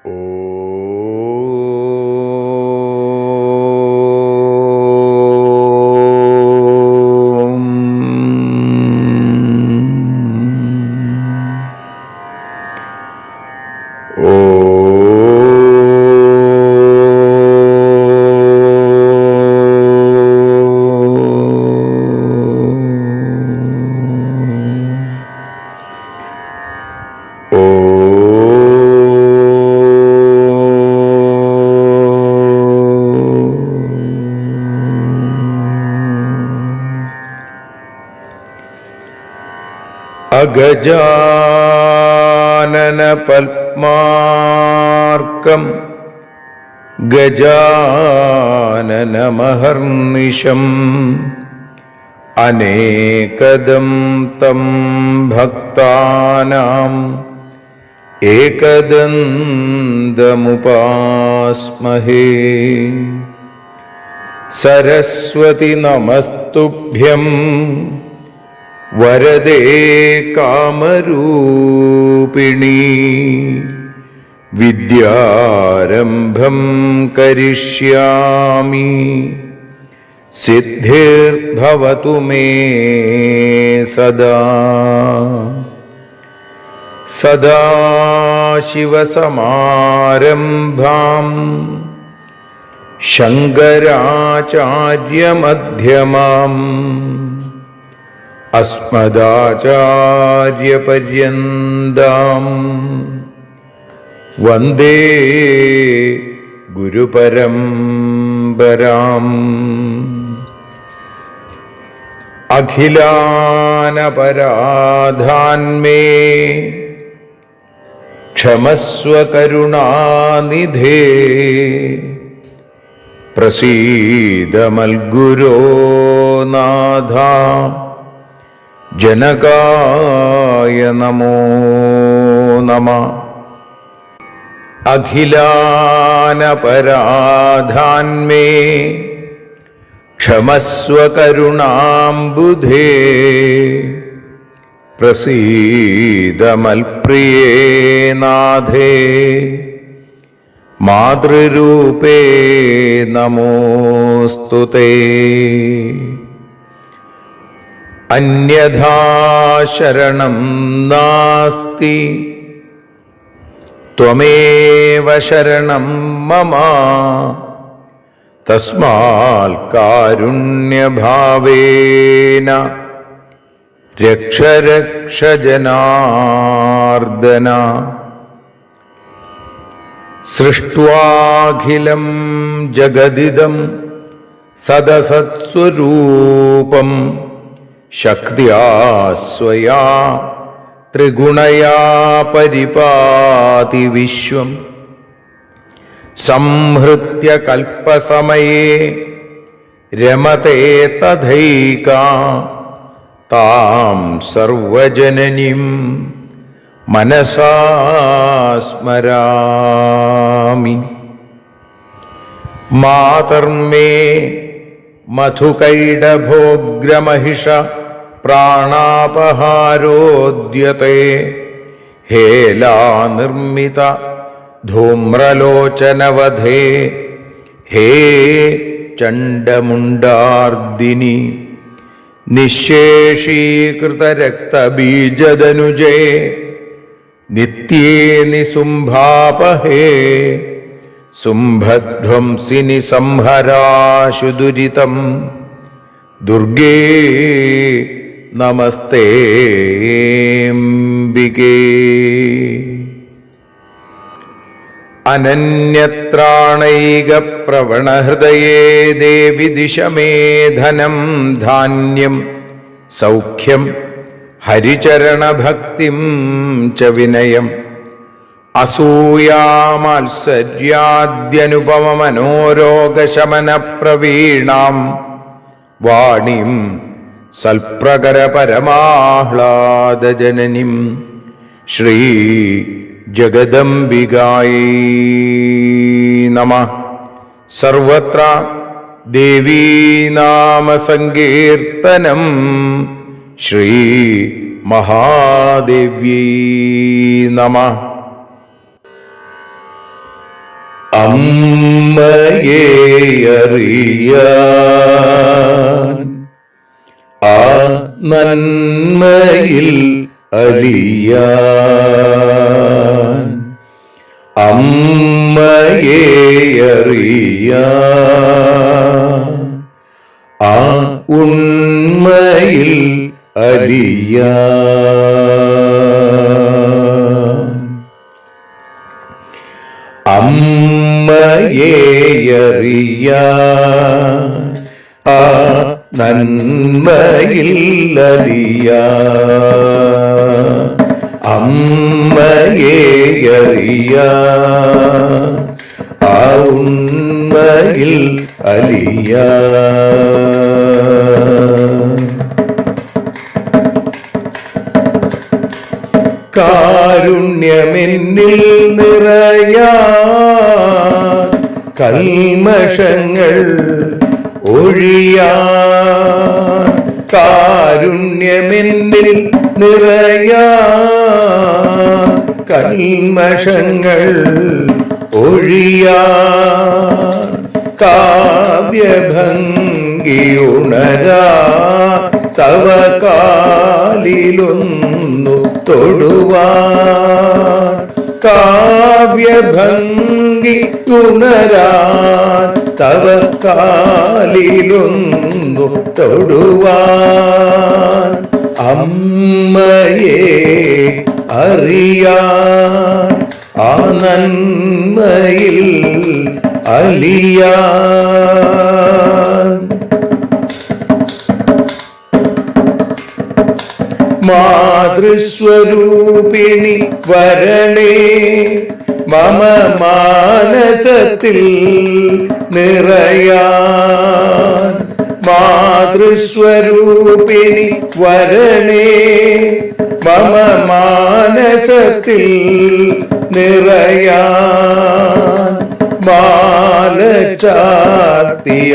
അഗജാനന പത്മാർക്കം ഗജാനനമഹർനിശം അനേകദം തം ഭക്താനാം ഏകദന്തമുപാസ്മഹേ. സരസ്വതി നമസ്തുഭ്യം വരദേ കാമരൂപിണി. വിദ്യാരംഭം കരിഷ്യാമി സിദ്ധിർഭവതു മേ സദാ. സദാശിവസമാരംഭാം ശങ്കരാചാര്യമധ്യമാം അസ്മദാചാര്യപര്യന്താം വന്ദേ ഗുരുപരമ്പരാം. അഖിലാനപരാധാന്മേ ക്ഷമസ്വ കരുണാനിധേ. പ്രസീദ മൽഗുരോ നാഥ ജനകായ നമോ നമഃ. അഖിലാനപരാധാന്മേ ക്ഷമസ്വ കരുണാംബുധേ. പ്രസീദ മൽപ്രിയേ നാഥേ മാതൃരൂപേ നമോസ്തുതേ. അന്യഥാ ശരണം നാസ്തി ത്വമേവ ശരണം മമ. തസ്മാൽ കാരുണ്യഭാവേന രക്ഷ രക്ഷ ജനാർദ്ദന. സൃഷ്ട്വാഖിലം ജഗദിദം സദസത്സ്വരൂപം ശക്ത്യാ സ്വയാ ത്രിഗുണയാ പരിപാതി വിശ്വം. സംഹൃത്യ കൽപ്പസമയേ രമതേ തഥൈകാ താം സർവജനനീം മനസാ സ്മരാമി. മാതർമേ മധുകൈടഭോഗ്രമഹിഷ പ്രാണാപഹാരോദ്യത്തെ. ഹേലാനിർമ്മിത ധൂമ്രലോചനവധേ. ഹേ ചണ്ഡമുണ്ഡാർദിനി നിശേഷീകൃതരക്തബീജദനുജേ. നിത്യേ നിസുംഭാപഹേ സുംഭധ്വംസിനി സംഹരാശു ദുരിതം. ദുർഗേ നമസ്തേംബികേ. അനന്യത്രാണൈകപ്രവണഹൃദയേ ദേവി ദിശ മേ ധനം ധാന്യം സൗഖ്യം ഹരിചരണഭക്തിം ച വിനയം. അസൂയാമാത്സര്യാദ്യനുപമമനോരോഗശമനപ്രവീണാം വാണിം സൽപ്രകരപരമാഹ്ലാദജനനിം ശ്രീ ജഗദംബികായൈ നമഃ. സർവത്ര ദേവീനാമസങ്കീർത്തനം ശ്രീ മഹാദേവ്യൈ നമഃ. അമ്മയെ അറിയാൻ ആ നന്മയിൽ അലിയാൻ അമ്മയെ അറിയാൻ ആ ഉണ്മയിൽ അലിയാൻ അമ്മയെ അറിയാൻ ആ നന്മയിൽ അലിയാൻ അമ്മയെ അറിയാൻ ആ ഉണ്മയിൽ അലിയാൻ കാരുണ്യമെന്നിൽ നിറയാൻ കൽമഷങ്ങൾ ഒഴിയാൻ കാരുണ്യമെന്നിൽ നിറയാൻ കൽമഷങ്ങൾ ഒഴിയാൻ കാവ്യഭംഗി ഉണരാ തവ കാലിലൊന്നു തൊടുവാൻ കാവ്യഭംഗി ഉണരാൻ തവ കാലിലൊന്നു തൊടുവാൻ അമ്മയെ അറിയാൻ ആ നന്മയിൽ അലിയാൻ മാതൃസ്വരൂപിണി വരണേ മമ മാനസത്തിൽ നിറയാൻ മാതൃസ്വരൂപിണി വരണേ മമ മാനസത്തിൽ നിറയാൻ മാല ചാർത്തിയണയൂ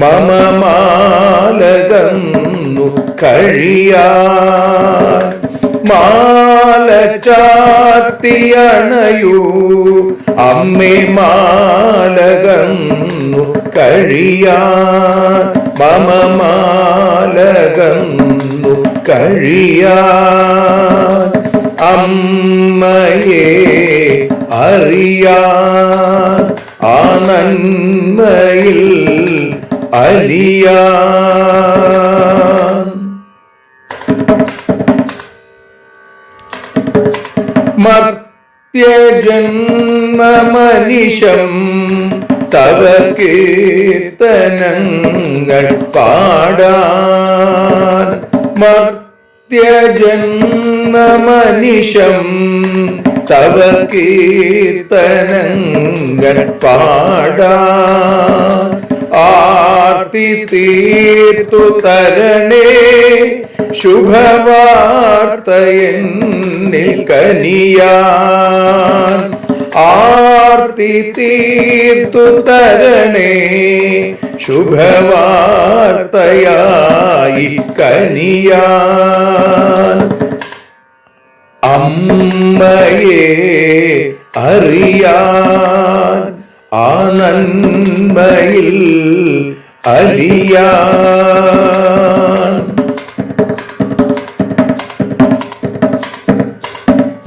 മമ മാലകന്നു കഴിയാൻ മാല ചാർത്തിയണയൂ അമ്മേ മാലകന്നു കഴിയാൻ മമ മാലകന്നു കഴിയാൻ അമ്മയെ അറിയാൻ ആ നന്മയിൽ അലിയാൻ മർത്യജന്മമനിശം തവ കീർത്തനങ്ങൾ പാടാൻ മർത്യജന്മമനിശം തവ കീർത്തനങ്ങൾ പാടാൻ ആർത്തി തീർത്തു തരണേ ശുഭവാർത്തയെന്നിൽ കനിയാൻ ആർത്തി തീർത്തു തരണേ ശുഭവാർത്തയായി കനിയാൻ അമ്മയെ അറിയാൻ ആ നന്മയിൽ അലിയാൻ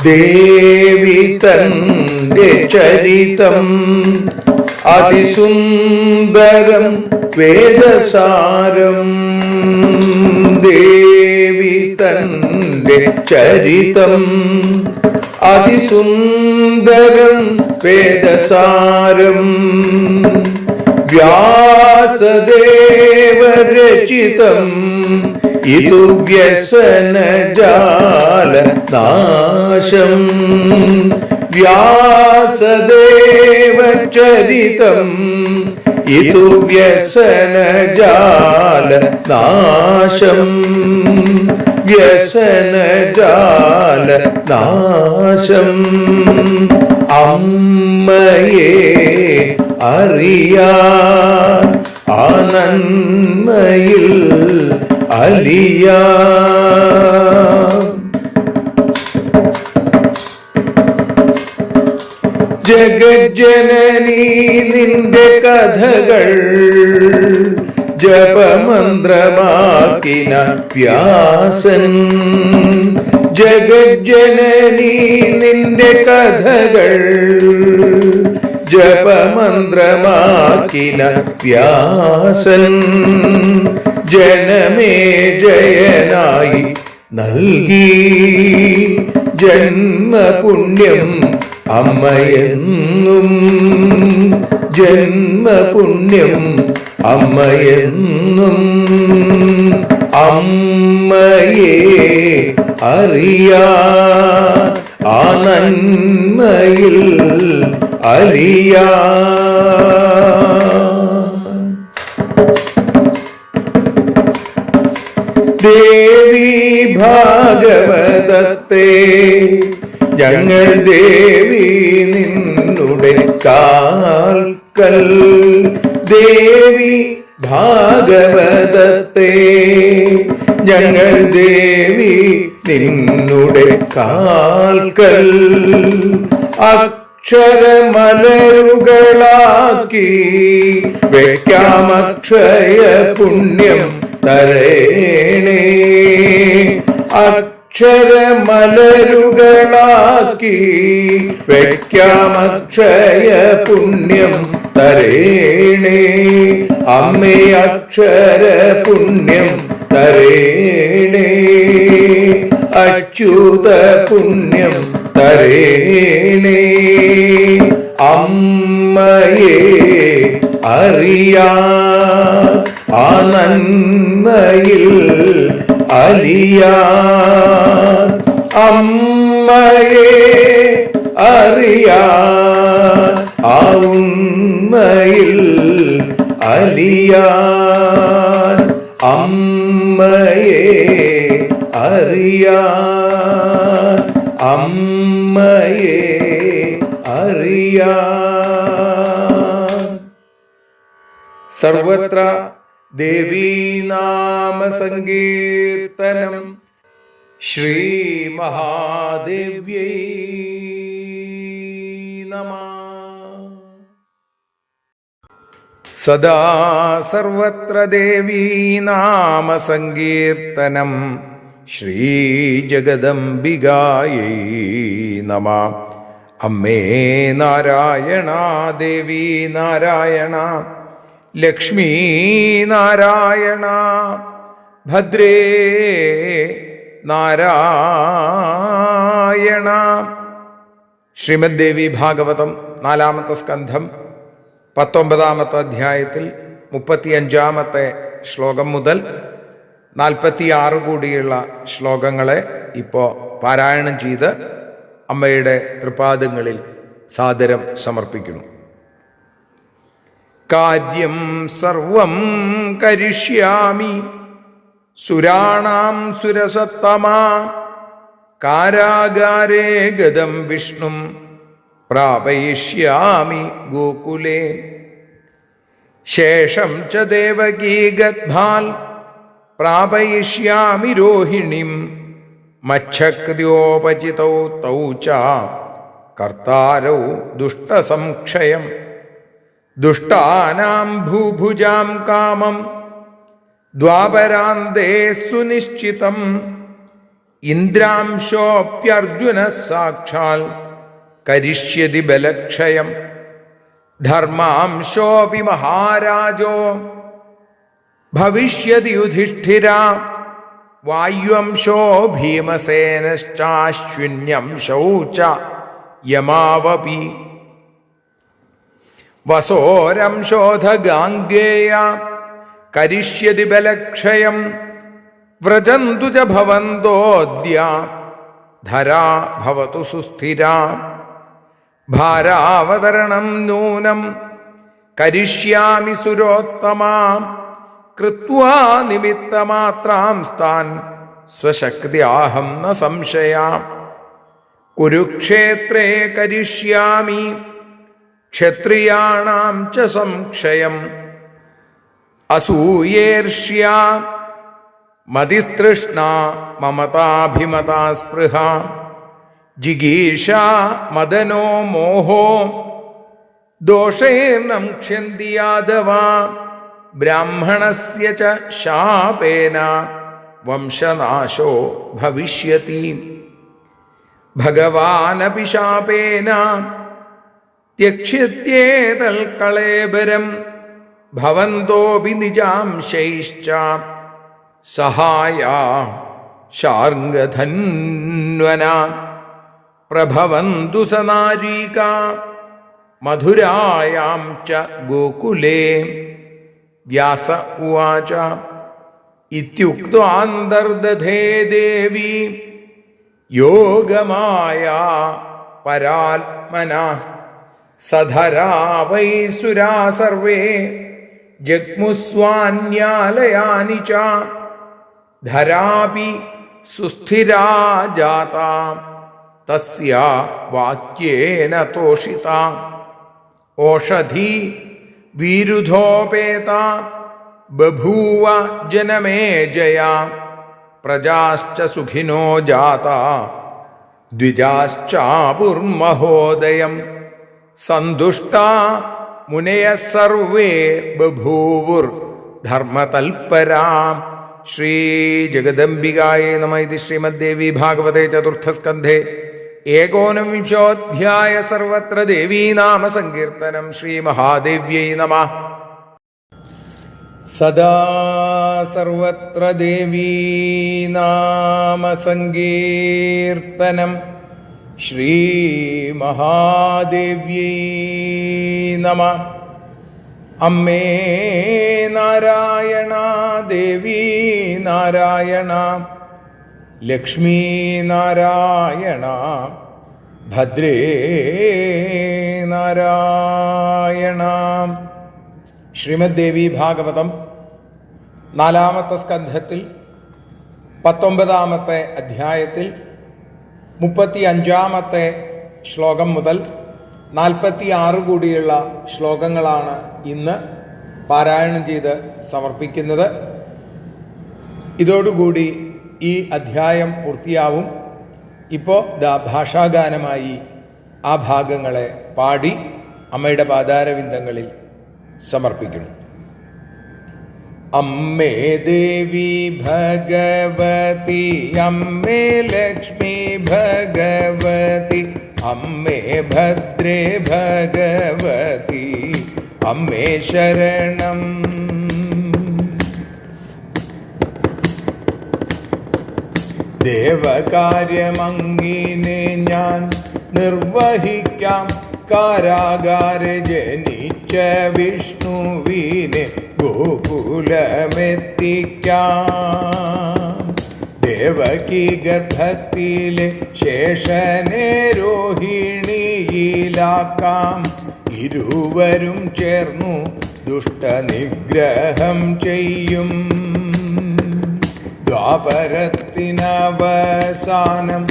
ദേവി തന്റെ ചരിതം അതിസുന്ദരം വേദസാരം ദേവി തന്റെ ചരിതം അതിസുന്ദരം വേദസാരം വ്യാസദേവരചിതം ഇതു വ്യസനജാലനാശം വ്യാസദേവചരിതം ഇതു വ്യസനജാലനാശം വ്യസനജാലനാശം അമ്മയെ അറിയാൻ ആ നന്മയിൽ അലിയാൻ ജഗജ്ജനനീ നിന്റെ കഥകൾ ജപമന്ത്രമാക്കിന വ്യാസൻ. ജഗജ്ജനനീ നിന്റെ കഥകൾ ജപമന്ത്രമാക്കിന വ്യാസൻ. ജനമേ ജയനായി നൽകി ജന്മപുണ്യം അമ്മയെന്നും. ജന്മപുണ്യം അമ്മയെന്നും. അമ്മയെ അറിയാ ആ നന്മയിൽ അലിയാ. ദേവി ഭാഗവതത്തെ ഞങ്ങൾ ദേവി നിന്നുടെ കാൽക്കൽ. ദേവി ഭാഗവതത്തെ ഞങ്ങൾ ദേവി നിന്നുടെ കാൽക്കൽ. അക്ഷരമലരുകളാക്കി വെക്കാമക്ഷയ പുണ്യം തരേണേ. അക്ഷരമലരുകളാക്കി വെക്കാമക്ഷയ പുണ്യം തരേണേ. അമ്മേ അക്ഷര പുണ്യം തരേണേ. അച്യുത പുണ്യം തരേണേ. അമ്മയെ അറിയാ ആ നന്മയിൽ അലിയാ. അമ്മയെ അറിയാ ആ ഉണ്മയിൽ അലിയാ. അമ്മയെ അറിയാ. അമ്മയെ അറിയാ. സർവത്ര ദേവീനാമ സങ്കീർത്തനം. ശ്രീ മഹാദേവ്യൈ നമഃ. സദാ സർവത്ര ദേവീനാമ സങ്കീർത്തനം. ശ്രീ ജഗദംബികായൈ നമഃ. അമ്മേ നാരായണ, ദേവി നാരായണ, ലക്ഷ്മീ നാരായണ, ഭദ്രേ നാരായണ. ശ്രീമദ് ദേവി ഭാഗവതം 4-ാമത്തെ സ്കന്ധം 19-ാമത്തെ അധ്യായത്തിൽ 35-ാമത്തെ ശ്ലോകം മുതൽ 46 കൂടിയുള്ള ശ്ലോകങ്ങളെ ഇപ്പോൾ പാരായണം ചെയ്ത് അമ്മയുടെ തൃപാദങ്ങളിൽ സാദരം സമർപ്പിക്കുന്നു. കാര്യം സർവം കരിഷ്യാമി സുരാണാം സുരസത്തമാ. കാരാഗാരേ ഗതം വിഷ്ണും പ്രാപയിഷ്യാമി ഗോകുലേ. ശേഷം ച ദേവകീ ഗദ്ഭാൽ പ്രാപയിഷ്യാമി രോഹിണീം. മച്ഛക്ര്യോപചിതൗ തൗ ച കർത്താരൗ ദുഷ്ടസംക്ഷയം. ദുഷ്ടാനാം ഭൂഭുജാം കാമം ദ്വാപരാന്തേ സുനിശ്ചിതം. ഇന്ദ്രാംശോപ്യർജുന സാക്ഷാൽ കരിഷ്യതി ബലക്ഷയം. ധർമാംശോപി മഹാരാജോ ഭവിഷ്യതി യുധിഷ്ഠിര. വായുവംശോ ഭീമസേനശ്ചാശ്വിന്യംശൗ ച യമാവപി. വസോരംശോധ ഗാംഗേയ കരിഷ്യതി ബലക്ഷയം. വ്രജന്തു ച ഭവന്തോദ്യ ധരാ ഭവതു സുസ്ഥിര. ഭാരാവതരണം നൂനം കരിഷ്യാമി സുരോത്തമാ. കൃത്വാ നിമിത്തമാത്രാം സ്ഥാൻ സ്വശക്തിയാഹം ന സംശയ. കുരുക്ഷേത്രേ കരിഷ്യാമി ക്ഷത്രിയാണാം ച സംക്ഷയം. അസൂയേർഷ്യാ മതിതൃഷ്ണ മമതാഭിമതാ സ്പൃഹ. ജിഗീഷ മദനോ മോഹോ ദോഷേർണം ക്ഷ്യന്തി യാദവ ബ്രാഹ്മണസ്യ ച ശാപേന വംശനാശോ ഭവിഷ്യതി ഭഗവാനപി ശാപേന ത്യക്ഷ്യത്യേതൽ കളേബരം ഭവന്തോപി നിജാംശൈശ്ച സഹായ ശാർംഗധന്വന പ്രഭവന്തു സനാരീകാ മധുരായാം ച ഗോകുലേ. വ്യാസ ഉവാച ഇത്യുക്ത്വാന്തർദധേ ദേവി യോഗമായാ പരാത്മനാ സധരാ വൈ സുരാ സർവേ ജഗ്മുസ്വാന്യാലയാനി ച ധരാപി സുസ്ഥിരാ ജാതാ തസ്യാ വാക്യേന തോഷിതാ ഓഷധി വീരുധോപേത ബഭൂവ ജനമേജയാ പ്രജാശ്ച സുഖിനോ ജാതാ ദ്വിജാശ്ചാപുർമഹോദയം സന്തുഷ്ടാ മുനയഃ സർവേ ബഭൂവുർ ധർമ്മതൽപരാ. ശ്രീ ജഗദംബികായേ നമഃ. ഇതി ശ്രീമദ്ദേവി ഭാഗവതേ ചതുർത്ഥസ്കന്ധേ ഏകോനവിംശോऽധ്യായ സർവത്ര ദേവീനാമ സങ്കീർത്തനം. ശ്രീമഹാദേവ്യൈ നമഃ. സദാ സർവത്ര ദേവീനാമ സങ്കീർത്തനം. ശ്രീമഹാദേവ്യൈ നമഃ. അമ്മേ നാരായണ, ദേവീ നാരായണ, ലക്ഷ്മീ നാരായണ, ഭദ്രേ നാരായണ. ശ്രീമദ്ദേവി ഭാഗവതം 4-ാമത്തെ സ്കന്ധത്തിൽ 19-ാമത്തെ അധ്യായത്തിൽ 35-ാമത്തെ ശ്ലോകം മുതൽ 46 കൂടിയുള്ള ശ്ലോകങ്ങളാണ് ഇന്ന് പാരായണം ചെയ്ത് സമർപ്പിക്കുന്നത്. ഇതോടുകൂടി ഈ അധ്യായം പൂർത്തിയാവും. ഇപ്പോൾ ഭാഷാഗാനമായി ആ ഭാഗങ്ങളെ പാടി അമ്മയുടെ പാദാരവിന്ദങ്ങളിൽ സമർപ്പിക്കുന്നു. അമ്മേ ദേവി ഭഗവതി, അമ്മേ ലക്ഷ്മി ഭഗവതി, അമ്മേ ഭദ്രേ ഭഗവതി, അമ്മേ ശരണം. ദേവകാര്യമങ്ങിനെ ഞാൻ നിർവഹിക്കാം, കാരാകാര ജനിച്ച വിഷ്ണുവിനെ ഗോകുലമെത്തിക്കാം. ദേവകി ഗർഭത്തിലെ ശേഷനെ രോഹിണിയിലാക്കാം. ഇരുവരും ചേർന്നു ദുഷ്ടനിഗ്രഹം ചെയ്യും. ദ്വാപരത്തിനവസാനം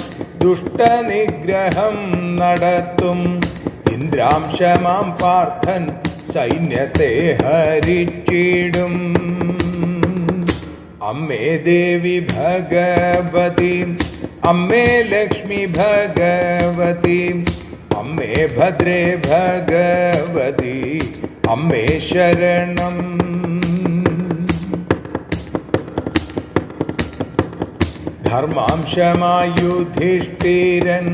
ദുഷ്ടനിഗ്രഹം നടത്തും. ഇന്ദ്രാംശമാം പാർത്ഥൻ സൈന്യത്തെ ഹരിച്ചിടും. അമ്മേ ദേവി ഭഗവതി, അമ്മേ ലക്ഷ്മി ഭഗവതി, അമ്മേ ഭദ്രേ ഭഗവതി, അമ്മേ ശരണം. ധർമാംശമായി യുധിഷ്ഠിരൻ,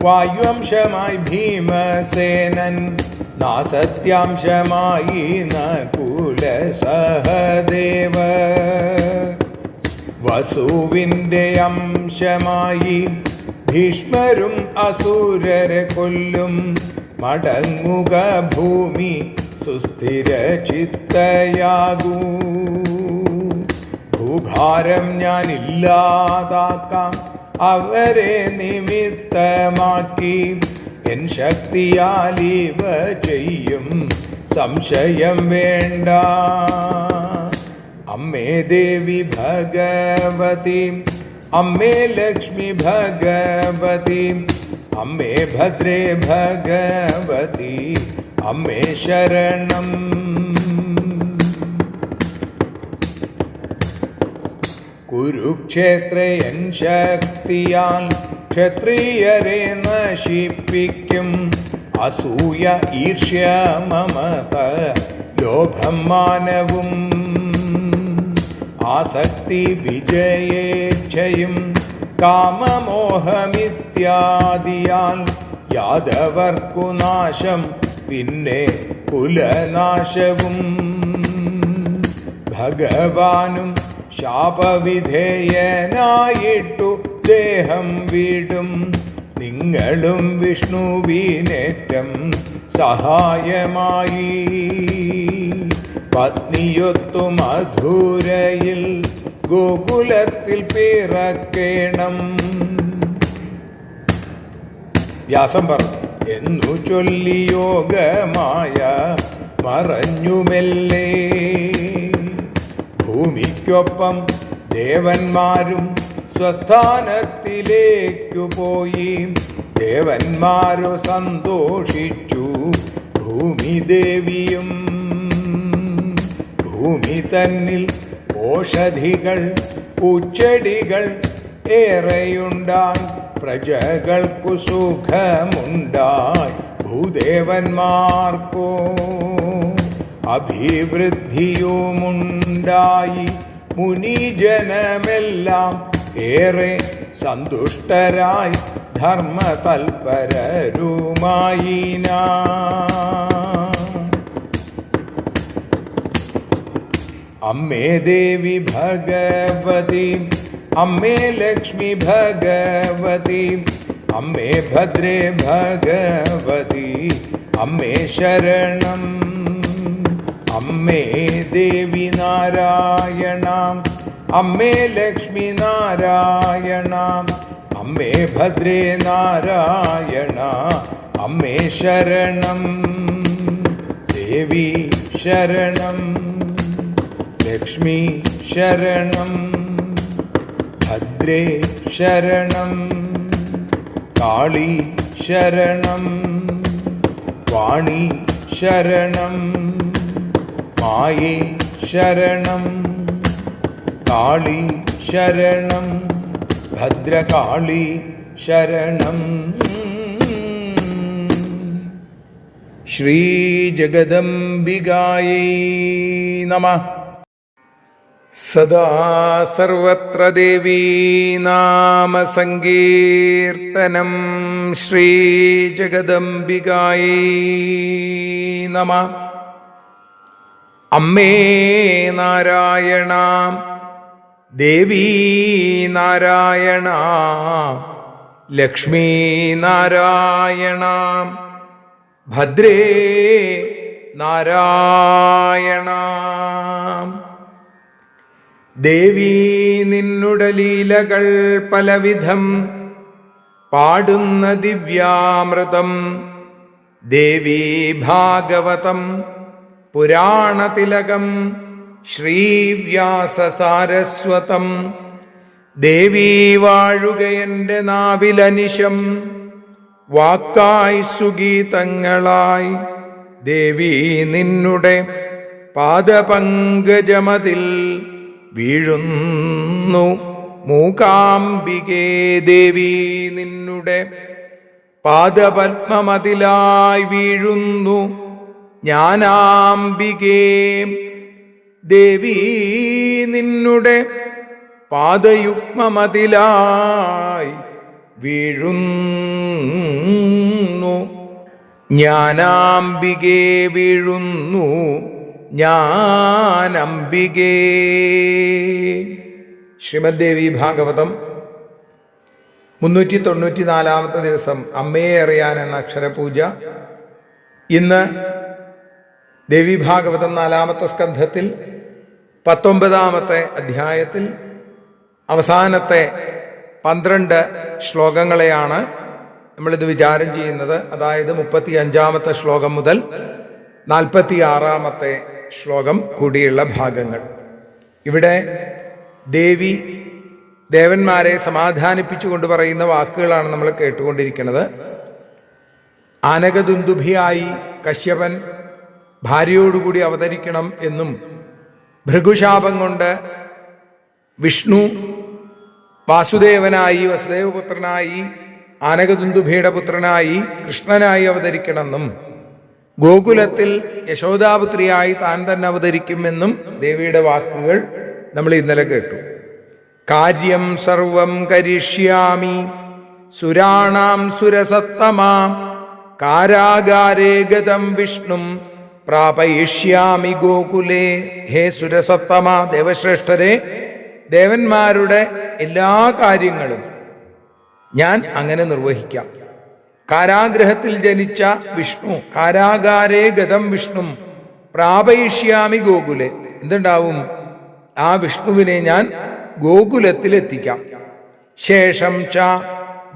വായുവംശമായി ഭീമസേനൻ, നാസത്യാംശമായി നകുല സഹദേവ, വസുവിൻ്റെ അംശമായി ഭീഷ്മരും അസുരരെ കൊല്ലും. മടങ്ങുക ഭൂമി സുസ്ഥിര ചിത്തയാകൂ. ഭൂഭാരം ഞാൻ ഇല്ലാതാക്കാം, അവരെ നിമിത്തമാക്കി. എൻ ശക്തിയാൽ ഇവ ചെയ്യും, സംശയം വേണ്ട. അമ്മേ ദേവി ഭഗവതി, അമ്മേ ലക്ഷ്മി ഭഗവതി, അമ്മേ ഭദ്രേ ഭഗവതി, അമ്മേ ശരണം. കുരുക്ഷേത്രയൻ ശക്തിയാൽ ക്ഷത്രിയരെ നശിപ്പിക്കും. അസൂയ, ഈർഷ്യ, മമത, ലോഭം, മാനവും, ആസക്തി, വിജയേച്ഛയും, കാമമോഹമിത്യാദിയാൽ യാദവർക്കു നാശം, പിന്നെ കുലനാശവും. ഭഗവാനും ശാപവിധേയനായിട്ടു ദേഹം വീടും. നിങ്ങളും വിഷ്ണുവിനേറ്റം സഹായമായി. പത്നിയൊത്തു മധുരയിൽ ഗോകുലത്തിൽ പിറക്കേണം. വ്യാസം പറഞ്ഞു എന്നു ചൊല്ലി യോഗമായ മറഞ്ഞുമെല്ലേ. ഭൂമിക്കൊപ്പം ദേവന്മാരും സ്വസ്ഥാനത്തിലേക്കു പോയി. ദേവന്മാരോ സന്തോഷിച്ചു, ഭൂമിദേവിയും. ഭൂമി തന്നിൽ ഓഷധികൾ, പൂച്ചെടികൾ ഏറെയുണ്ടായി. പ്രജകൾക്കു സുഖമുണ്ടായി, ഭൂദേവന്മാർക്കോ അഭിവൃദ്ധിയുമുണ്ടായി. മുനിജനമെല്ലാം ഏറെ സന്തുഷ്ടരായി, ധർമ്മതൽപരരുമായിന. അമ്മേ ദേവി ഭഗവതി, അമ്മേ ലക്ഷ്മി ഭഗവതി, അമ്മേ ഭദ്രേ ഭഗവതി, അമ്മേ ശരണം. അമ്മേ ദേവി നാരായണ, അമ്മേ ലക്ഷ്മി നാരായണ, അമ്മേ ഭദ്രേ നാരായണ, അമ്മേ ശരണം. ദേവി ശരണം, ലക്ഷ്മി ശരണം, ഭദ്രേ ശരണം, കാളി ശരണം, വാണി ശരണം, മായേ ശരണം, കാളി ശരണം, ഭദ്രകാളി ശരണം. ശ്രീ ജഗദംബികായൈ നമഃ. സദാ സർവത്ര ദേവീ നാമ സങ്കീർത്തനം. ശ്രീ ജഗദംബികായൈ നമഃ. അമ്മേ നാരായണ, ദേവീ നാരായണ, ലക്ഷ്മീ നാരായണ, ഭദ്രേ നാരായണ. ദേവീ നിന്നുടെ ലീലകൾ പലവിധം പാടുന്ന ദിവ്യാമൃതം. ദേവീ ഭാഗവതം പുരാണതിലകം ശ്രീവ്യാസസാരസ്വതം. ദേവീ വാഴുകയെൻ്റെ നാവിലനിശം, വാക്കായി സുഗീതങ്ങളായി. ദേവീ നിന്നുടെ പാദപങ്കജമതിൽ വീഴുന്നു മൂകാംബികേ. ദേവീ നിന്നുടെ പാദപത്മമതിലായി വീഴുന്നു ജ്ഞാനാംബികേ. ദേവീ നിന്നുടെ പാദയുഗ്മമതിലായി വീഴുന്നു ജ്ഞാനാംബികേ. വീഴുന്നു ജ്ഞാനംബികേ. ശ്രീമദ് ദേവി ഭാഗവതം 394 ദിവസം അമ്മയെ അറിയാൻ എന്ന അക്ഷരപൂജ. ഇന്ന് ദേവി ഭാഗവതം 4-ാമത്തെ സ്കന്ധത്തിൽ 19-ാമത്തെ അധ്യായത്തിൽ അവസാനത്തെ 12 ശ്ലോകങ്ങളെയാണ് നമ്മളിത് വിചാരം ചെയ്യുന്നത്. അതായത് 35-ാമത്തെ ശ്ലോകം മുതൽ 46-ാമത്തെ ശ്ലോകം കൂടിയുള്ള ഭാഗങ്ങൾ. ഇവിടെ ദേവി ദേവന്മാരെ സമാധാനിപ്പിച്ചുകൊണ്ട് പറയുന്ന വാക്കുകളാണ് നമ്മൾ കേട്ടുകൊണ്ടിരിക്കുന്നത്. ആനകദുന്ദുഭിയായി കശ്യപൻ ഭാര്യയോടുകൂടി അവതരിക്കണം എന്നും ഭൃഗുശാപം കൊണ്ട് വിഷ്ണു വാസുദേവനായി വസുദേവപുത്രനായി ആനകദുന്ദുഭിയുടെ പുത്രനായി കൃഷ്ണനായി അവതരിക്കണമെന്നും ഗോകുലത്തിൽ യശോദാപുത്രിയായി താൻ തന്നെ അവതരിക്കുമെന്നും ദേവിയുടെ വാക്കുകൾ നമ്മൾ ഇന്നലെ കേട്ടു. കാര്യം സർവം കരിഷ്യാമി സുരാണാം സുരസത്തമാം കാരാഗാരേ ഗതം വിഷ്ണും പ്രാപയിഷ്യാമി ഗോകുലേ. ഹേ സുരസത്തമ, ദേവശ്രേഷ്ഠരെ, ദേവന്മാരുടെ എല്ലാ കാര്യങ്ങളും ഞാൻ അങ്ങനെ നിർവഹിക്കാം. കാരാഗ്രഹത്തിൽ ജനിച്ച വിഷ്ണു, കാരാഗാരേ ഗതം വിഷ്ണു പ്രാപയിഷ്യാമി ഗോകുലെ, എന്തുണ്ടാവും? ആ വിഷ്ണുവിനെ ഞാൻ ഗോകുലത്തിൽ എത്തിക്കാം. ശേഷം ച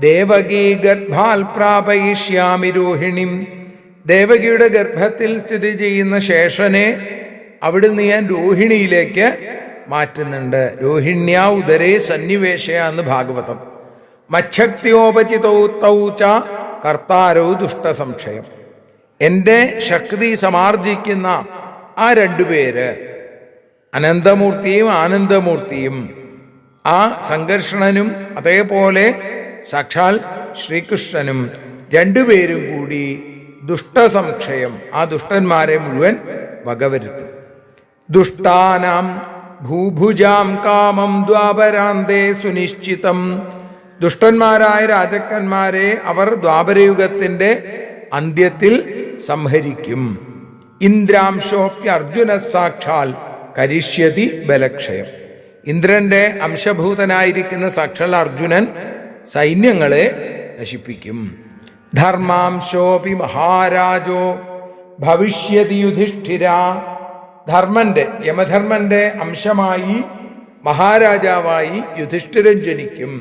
ദേവകീ ഗർഭാൽ പ്രാപയിഷ്യാമി രോഹിണിം, ദേവകിയുടെ ഗർഭത്തിൽ സ്ഥിതി ചെയ്യുന്ന ശേഷനെ അവിടുന്ന് ഞാൻ രോഹിണിയിലേക്ക് മാറ്റുന്നുണ്ട്. രോഹിണ്യാ ഉദരേ സന്നിവേശ എന്ന് ഭാഗവതം. മച്ഛക്തിയോപചിതൗ തൗ ച കർത്താരോ ദുഷ്ടസംശയം. എൻ്റെ ശക്തി സമാർജിക്കുന്ന ആ രണ്ടുപേര്, അനന്തമൂർത്തിയും ആനന്ദമൂർത്തിയും, ആ സംഘർഷണനും അതേപോലെ സാക്ഷാൽ ശ്രീകൃഷ്ണനും രണ്ടുപേരും കൂടി ദുഷ്ടസംശയം, ആ ദുഷ്ടന്മാരെ മുഴുവൻ വകവരുത്തും. ദുഷ്ടാനാം ഭൂഭുജാം കാമം ദ്വാപരാന്തേ സുനിശ്ചിതം, ദുഷ്ടന്മാരായ രാജാക്കന്മാരെ അവർ ദ്വാപരയുഗത്തിന്റെ അന്ത്യത്തിൽ സംഹരിക്കും. ഇന്ദ്രാംശോപ്യ അർജുന സാക്ഷാൽ കരിഷ്യതി ബലക്ഷയം, ഇന്ദ്രന്റെ അംശഭൂതനായിരിക്കുന്ന സാക്ഷാൽ അർജുനൻ സൈന്യങ്ങളെ നശിപ്പിക്കും. ധർമാംശോപി മഹാരാജോ ഭവിഷ്യതി യുധിഷ്ഠിര, ധർമ്മന്റെ യമധർമ്മന്റെ അംശമായി മഹാരാജാവായി യുധിഷ്ഠിരൻ ജനിക്കും.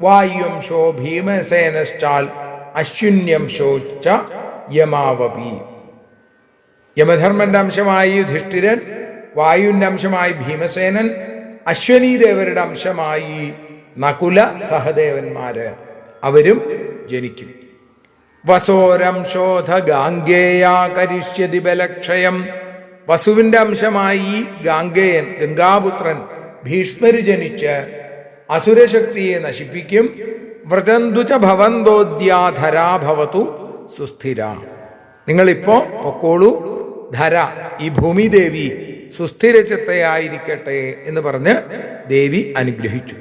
വായുവംശോ ഭീമസേനശ്ചാൽ അശ്വിന്യംശോ ച യമാവപി, യമധർമ്മന്റെ അംശമായി യുധിഷ്ഠിരൻ, വായുവിന്റെ അംശമായി ഭീമസേനൻ, അശ്വനീദേവരുടെ അംശമായി നകുല സഹദേവന്മാര്, അവരും ജനിക്കും. വസോരംശോധ ഗാംഗേയാ കരിഷ്യതി ബലക്ഷയം, വസുവിന്റെ അംശമായി ഗാംഗേയൻ ഗംഗാപുത്രൻ ഭീഷ്മര് ജനിച്ച് അസുരശക്തിയെ നശിപ്പിക്കും. വ്രജന്തുച ഭവന്തോദ്യാധരാ ഭവതു സുസ്ഥിര, നിങ്ങളിപ്പോ പൊക്കോളൂ, ധര ഈ ഭൂമിദേവി സുസ്ഥിരചിത്തയായിരിക്കട്ടെ എന്ന് പറഞ്ഞ് ദേവി അനുഗ്രഹിച്ചു.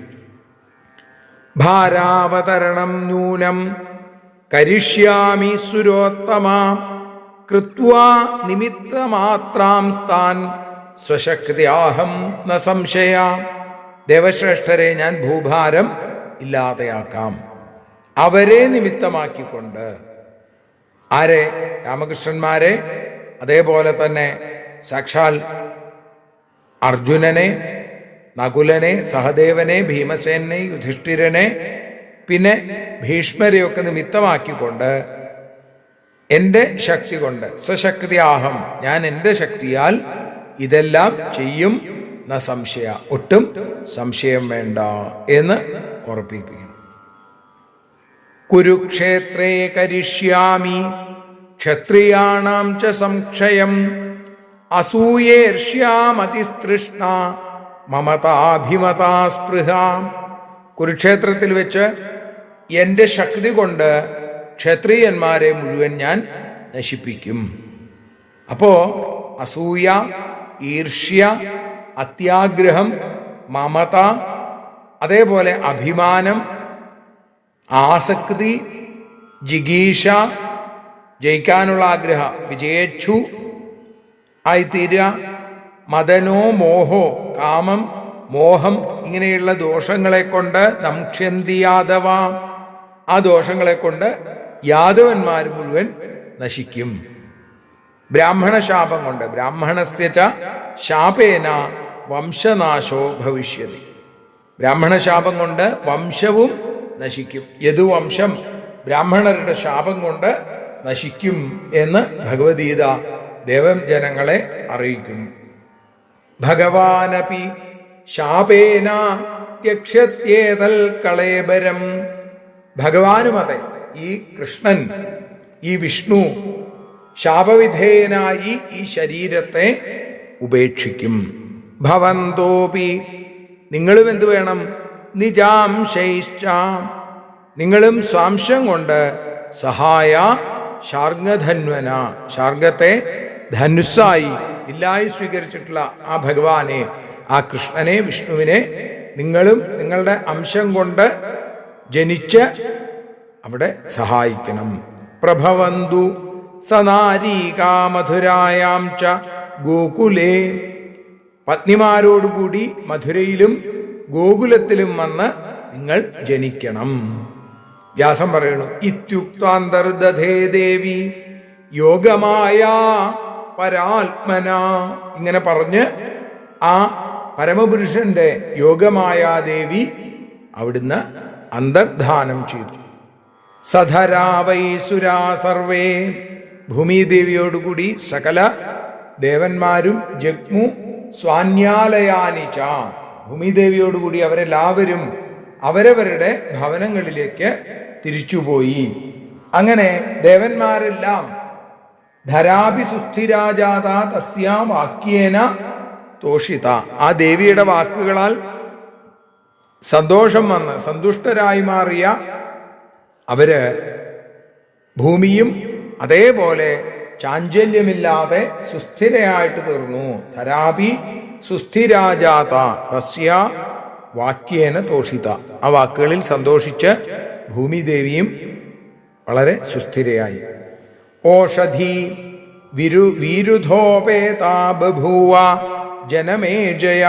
ഭാരാവതരണം നൂനം കരിഷ്യാമി സുരോത്തമ കൃത്വാ നിമിത്തമാത്രാം സ്ഥാൻ സ്വശക്തിയാഹം ന സംശയ, ദേവശ്രേഷ്ഠരെ ഞാൻ ഭൂഭാരം ഇല്ലാതെയാക്കാം, അവരെ നിമിത്തമാക്കിക്കൊണ്ട്. ആരെ? രാമകൃഷ്ണന്മാരെ, അതേപോലെ തന്നെ സാക്ഷാൽ അർജുനനെ, നകുലനെ, സഹദേവനെ, ഭീമസേനെ, യുധിഷ്ഠിരനെ, പിന്നെ ഭീഷ്മരെയൊക്കെ നിമിത്തമാക്കിക്കൊണ്ട് എൻ്റെ ശക്തി കൊണ്ട്, സ്വശക്തിയാഹം, ഞാൻ എൻ്റെ ശക്തിയാൽ ഇതെല്ലാം ചെയ്യും. ന സംശയ, ഒട്ടും സംശയം വേണ്ട എന്ന് ഉറപ്പിപ്പിക്കുന്നു. കുരുക്ഷേത്രേ കരിഷ്യാമി ക്ഷത്രിയാണാം ച സംക്ഷയം അസൂയേർഷ്യാമതിസ്തൃഷ്ണ മമതാഭിമതാ സ്പൃഹ, കുരുക്ഷേത്രത്തിൽ വെച്ച് എൻ്റെ ശക്തി കൊണ്ട് ക്ഷത്രിയന്മാരെ മുഴുവൻ ഞാൻ നശിപ്പിക്കും. അപ്പോ അസൂയ, ഈർഷ്യ, അത്യാഗ്രഹം, മമത, അതേപോലെ അഭിമാനം, ആസക്തി, ജിഗീഷ, ജയിക്കാനുള്ള ആഗ്രഹം, വിജയേച്ഛു ആയിത്തീരുക, മദനോ മോഹോ, കാമം, മോഹം, ഇങ്ങനെയുള്ള ദോഷങ്ങളെ കൊണ്ട് നംക്ഷ്യന്തി യാദവ, ആ ദോഷങ്ങളെ കൊണ്ട് യാദവന്മാർ മുഴുവൻ നശിക്കും. ബ്രാഹ്മണ ശാപം കൊണ്ട്, ബ്രാഹ്മണസ്യ ച ശാപേന വംശനാശോ ഭവിഷ്യതി, ബ്രാഹ്മണ ശാപം കൊണ്ട് വംശവും നശിക്കും. യദുവംശം ബ്രാഹ്മണരുടെ ശാപം കൊണ്ട് നശിക്കും എന്ന് ഭഗവദ്ഗീത ദേവജനങ്ങളെ അറിയിക്കുന്നു. ഭഗവാനപി ശാപേന ത്യക്ഷ്യത്യേതൽ കളേബരം, ഭഗവാനും അതെ, ഈ കൃഷ്ണൻ, ഈ വിഷ്ണു ശാപവിധേയനായി ഈ ശരീരത്തെ ഉപേക്ഷിക്കും. ഭവന്തോപി, നിങ്ങളും എന്തു വേണം? നിജാംശൈശ്ച, നിങ്ങളും സ്വാംശം കൊണ്ട് സഹായ ശാർങ്ങധന്വന, ശാർഗത്തെ ധനുസ്സായി ഇല്ലായി സ്വീകരിച്ചിട്ടുള്ള ആ ഭഗവാനെ, ആ കൃഷ്ണനെ, വിഷ്ണുവിനെ നിങ്ങളും നിങ്ങളുടെ അംശം കൊണ്ട് ജനിച്ച് അവിടെ സഹായിക്കണം. പ്രഭവന്തു സനാരീകാ മധുരായാം ച ഗോകുലേ, പത്നിമാരോടുകൂടി മധുരയിലും ഗോകുലത്തിലും വന്ന് നിങ്ങൾ ജനിക്കണം. വ്യാസം പറയണു, ഇത്യുക്താന്തർദധേ ദേവി യോഗമായ പരാത്മന. ഇങ്ങനെ പറഞ്ഞ് ആ പരമപുരുഷന്റെ യോഗമായാദേവി അവിടുന്ന് അന്തർധാനം ചെയ്തു. സധരാവൈസുരാ സർവേ, ഭൂമിദേവിയോടുകൂടി സകല ദേവന്മാരും ജഗ്മു സ്വാന്യാലയാനിച്ച, ഭൂമിദേവിയോടുകൂടി അവരെല്ലാവരും അവരവരുടെ ഭവനങ്ങളിലേക്ക് തിരിച്ചുപോയി. അങ്ങനെ ദേവന്മാരെല്ലാം ധരാഭി സുസ്ഥിരാജാത തസ്യാ വാക്യേന തോഷിത, ആ ദേവിയുടെ വാക്കുകളാൽ സന്തോഷം വന്ന് സന്തുഷ്ടരായി മാറിയ അവര് ഭൂമിയും അതേപോലെ ചാഞ്ചല്യമില്ലാതെ സുസ്ഥിരയായിട്ട് തീർന്നു. ധരാഭി സുസ്ഥിരാജാത തസ്യാ വാക്യേന തോഷിത, ആ വാക്കുകളിൽ സന്തോഷിച്ച് ഭൂമിദേവിയും വളരെ സുസ്ഥിരയായി. ഓഷധി വീരുധോപേതാ ബഭൂവ ജനമേജയ,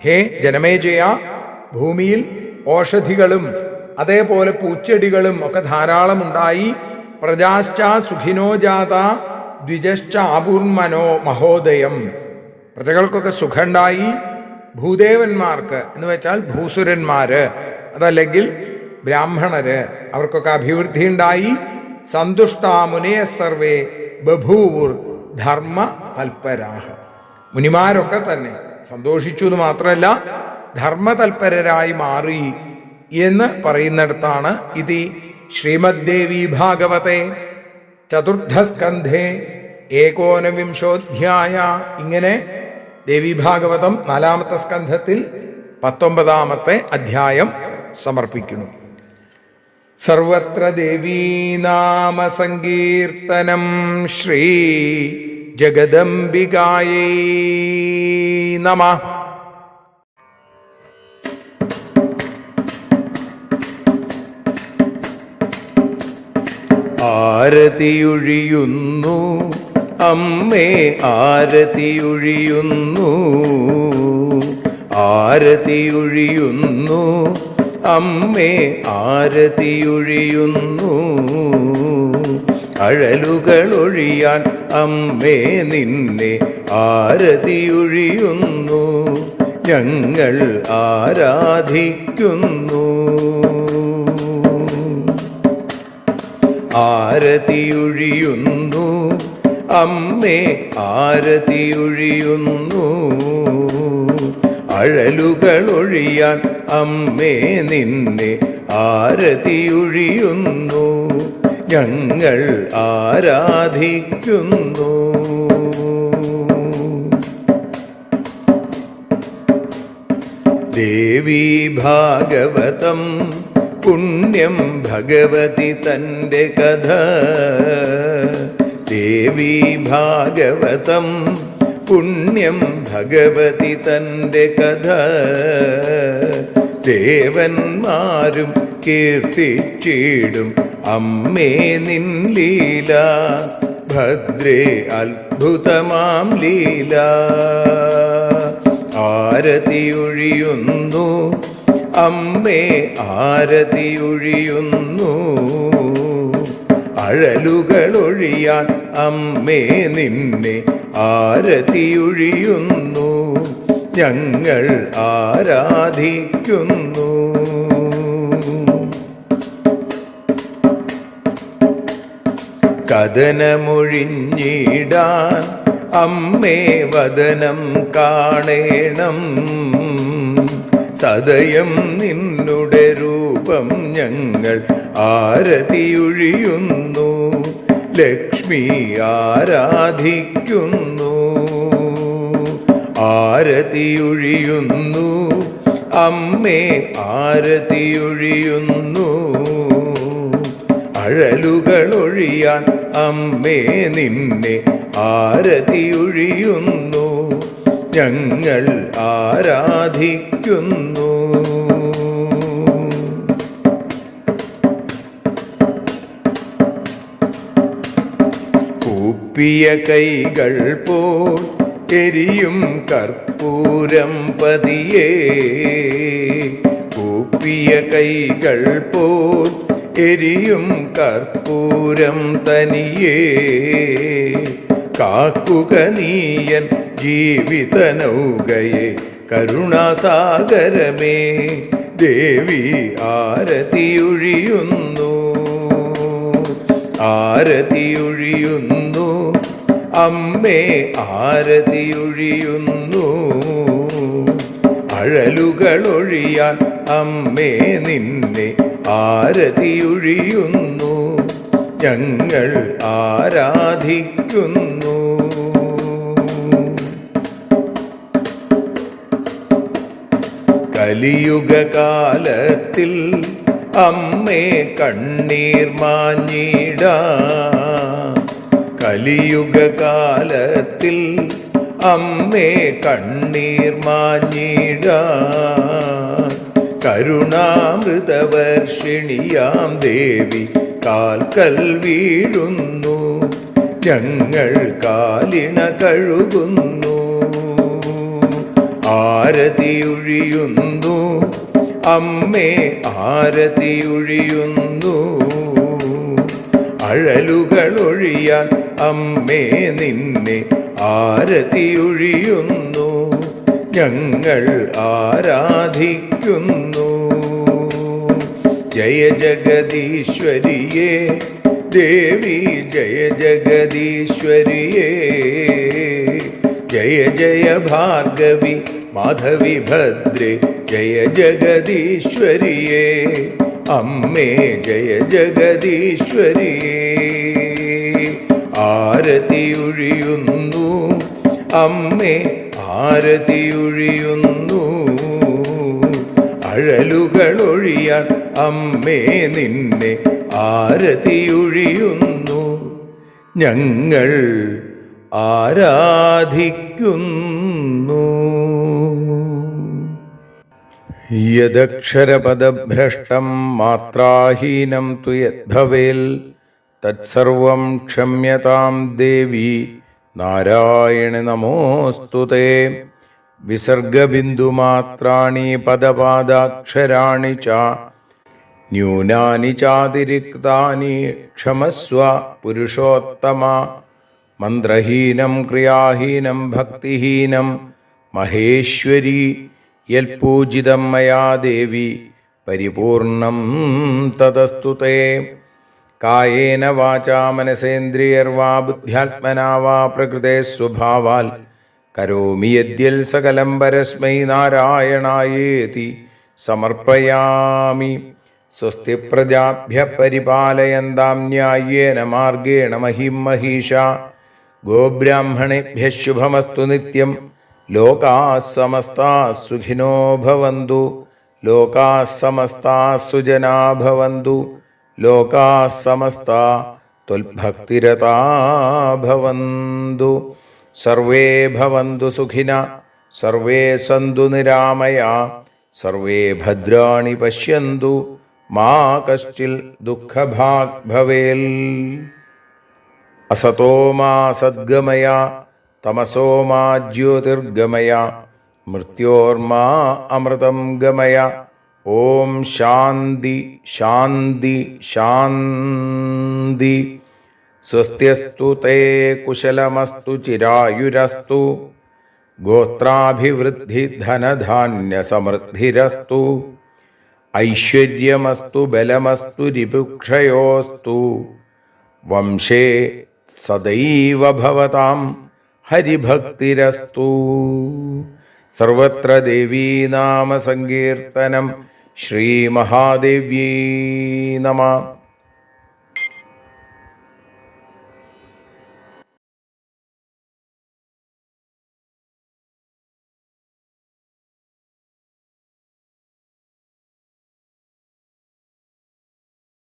ഹേ ജനമേജയ, ഭൂമിയിൽ ഓഷധികളും അതേപോലെ പൂച്ചെടികളും ഒക്കെ ധാരാളം ഉണ്ടായി. പ്രജാശ്ച സുഖിനോ ജാത ദ്വിജശ്ച ആപൂർമനോ മഹോദയം, പ്രജകൾക്കൊക്കെ സുഖമുണ്ടായി. ഭൂദേവന്മാർക്ക് എന്ന് വെച്ചാൽ ഭൂസുരന്മാര്, അതല്ലെങ്കിൽ ബ്രാഹ്മണര്, അവർക്കൊക്കെ അഭിവൃദ്ധി ഉണ്ടായി. സന്തുഷ്ടാ മുനയ സർവേ ബഭൂവുർ ധർമ്മ തൽപരാഹ, മുനിമാരൊക്കെ തന്നെ സന്തോഷിച്ചു എന്ന് മാത്രമല്ല ധർമ്മതൽപരരായി മാറി എന്ന് പറയുന്നിടത്താണ് ഇത് ശ്രീമദ്ദേവി ഭാഗവതേ ചതുർത്ഥസ്കന്ധേ ഏകോനവിംശോധ്യായ. ഇങ്ങനെ ദേവീഭാഗവതം 4-ാമത്തെ സ്കന്ധത്തിൽ 19-ാമത്തെ അധ്യായം സമർപ്പിക്കുന്നു. സർവത്ര ദേവീനാമ സങ്കീർത്തനം ശ്രീ ജഗദംബികായൈ നമഃ. ആരതിയൊഴിയുന്നു അമ്മേ, ആരതിയൊഴിയുന്നു, ആരതിയൊഴിയുന്നു അമ്മേ, ആരതിയൊഴിയുന്നു. അഴലുകളൊഴിയാൻ അമ്മേ നിന്നെ ആരതിയൊഴിയുന്നു, ഞങ്ങൾ ആരാധിക്കുന്നു. ആരതിയൊഴിയുന്നു അമ്മേ, ആരതിയൊഴിയുന്നു. അഴലുകളൊഴിയാൻ അമ്മേ നിന്നെ ആരതിയൊഴിയുന്നു, ഞങ്ങൾ ആരാധിക്കുന്നു. ദേവീ ഭാഗവതം പുണ്യം ഭഗവതി തന്റെ കഥ. ദേവീ ഭാഗവതം പുണ്യം ഭഗവതി തന്റെ കഥ. ദേവന്മാരും കീർത്തിച്ചിടും അമ്മേ നിൻ ലീല, ഭദ്രേ അത്ഭുതമാം ലീല. ആരതിയൊഴിയുന്നു അമ്മേ, ആരതിയൊഴിയുന്നു. അഴലുകളൊഴിയാൻ അമ്മേ നിന്നെ ആരതിയൊഴിയുന്നു, ഞങ്ങൾ ആരാധിക്കുന്നു. കഥനമൊഴിഞ്ഞിടാൻ അമ്മേ വദനം കാണേണം, സദയം നിന്നുടെ രൂപം ഞങ്ങൾ ആരതിയൊഴിയുന്നു, ലക്ഷ്മി ആരാധിക്കുന്നു. ആരതിയൊഴിയുന്നു അമ്മേ, ആരതിയൊഴിയുന്നു. അഴലുകളൊഴിയാൻ അമ്മേ നിന്നെ ആരതിയൊഴിയുന്നു, ഞങ്ങൾ ആരാധിക്കുന്നു. കൂപ്പിയ കൈകൾ പോൽ എരിയും കർപ്പൂരം പതിയേ, കൂപ്പിയ കൈകൾ പോൽ എരിയും കർപ്പൂരം തനിയേ, കാക്കുക നീയൻ ജീവിത നൗകയെ കരുണാസാഗരമേ, ദേവി ആരതിയൊഴിയുന്നു, ആരതിയൊഴിയുന്നു, അമ്മേ ആരതിയൊഴിയുന്നു. അഴലുകളൊഴിയാൻ അമ്മേ നിന്നെ ആരതിയൊഴിയുന്നു, ഞങ്ങൾ ആരാധിക്കുന്നു. കലിയുഗകാലത്തിൽ അമ്മേ കണ്ണീർ മാഞ്ഞിടാ, കലിയുഗകാലത്തിൽ അമ്മേ കണ്ണീർ മാഞ്ഞിടാ, കരുണാമൃതവർഷിണിയാം ദേവി കാൽക്കൽ വീഴുന്നു, ഞങ്ങൾ കാലിണ കഴുകുന്നു. ആരതിയൊഴിയുന്നു അമ്മേ ആരതിയൊഴിയുന്നു, അഴലുകളൊഴിയാൻ അമ്മേ നിന്നെ ആരതിയൊഴിയുന്നു, ഞങ്ങൾ ആരാധിക്കുന്നു. ജയ ജഗദീശ്വരിയേ ദേവി, ജയ ജഗദീശ്വരിയേ, ജയ ജയ ഭാർഗവി മാധവി ഭദ്രേ, ജയ ജഗദീശ്വരിയേ അമ്മേ, ജയ ജഗദീശ്വരിയേ. ആരതിയൊഴിയുന്നു അമ്മേ ആരതിയൊഴിയുന്നു, അഴലുകളൊഴിയാൻ അമ്മേ നിന്നെ ആരതിയൊഴിയുന്നു, ഞങ്ങൾ ആരാധിക്കുന്നു. യദക്ഷരപദഭ്രഷ്ടം മാത്രാഹീനം തു യദ്ഭവേൽ തത്സർവം ക്ഷമ്യതാം ദേവി നാരായണ നമോസ്തുതേ. വിസർഗബിന്ദുമാത്രാണി പദപാദാക്ഷരാണി ച ന്യൂനാനി ചാതിരിക്താനി ക്ഷമസ്വ പുരുഷോത്തമ. മന്ത്രഹീനം ക്രിയാഹീനം ഭക്തിഹീനം മഹേശ്വരി യൽപൂജിതം മയാ ദേവി പരിപൂർണം തദസ്തുതേ. കായേന വാചാ മനസേന്ദ്രിയർവാ ബുദ്ധ്യാത്മനാ വാ പ്രകൃതേ സ്വഭാവാൽ കരോമി യദ്യൽ സകലം പരസ്മൈ നാരായണായേതി സമർപ്പയാമി. സ്വസ്തി പ്രജാഭ്യഃ പരിപാലയന്താം ന്യായേന മാർഗേണ മഹിം മഹീഷാ. ഗോബ്രാഹ്മണേഭ്യഃ ശുഭമസ്തു നിത്യം. ലോകാഃ സമസ്താഃ സുഖിനോ ഭവന്തു. ലോകാഃ സമസ്താഃ സുജനാ ഭവന്തു. ലോകാഃ സമസ്താഃ ത്വൽഭക്തിരതാ ഭവന്തു. സർവേ ഭവന്തു സുഖിനഃ. സർവേ സന്തു നിരാമയാഃ. സർവേ ഭദ്രാണി പശ്യന്തു. മാ കശ്ചിൽ ദുഃഖഭാഗ് ഭവേൽ. അസതോ മാ സദ്ഗമയ തമസോ മാ ജ്യോതിർഗമയ മൃത്യോർമാ അമൃതം ഗമയ. ഓം ശാന്തി ശാന്തി ശാന്തി. സ്വസ്ത്യസ്തു തേ കുശലമസ്തു ചിരായുരസ്തു. ഗോത്രാഭിവൃദ്ധി ധനധാന്യ സമൃദ്ധിരസ്തു. ഐശ്വര്യമസ്തു ബലമസ്തു രിപുക്ഷയോസ്തു. വംശേ സദൈവ ഭവതാം ഹരിഭക്തിരസ്തു. സർവത്ര ദേവീനാമ സങ്കീർത്തനം. ശ്രീമഹാദേവ്യൈ നമഃ.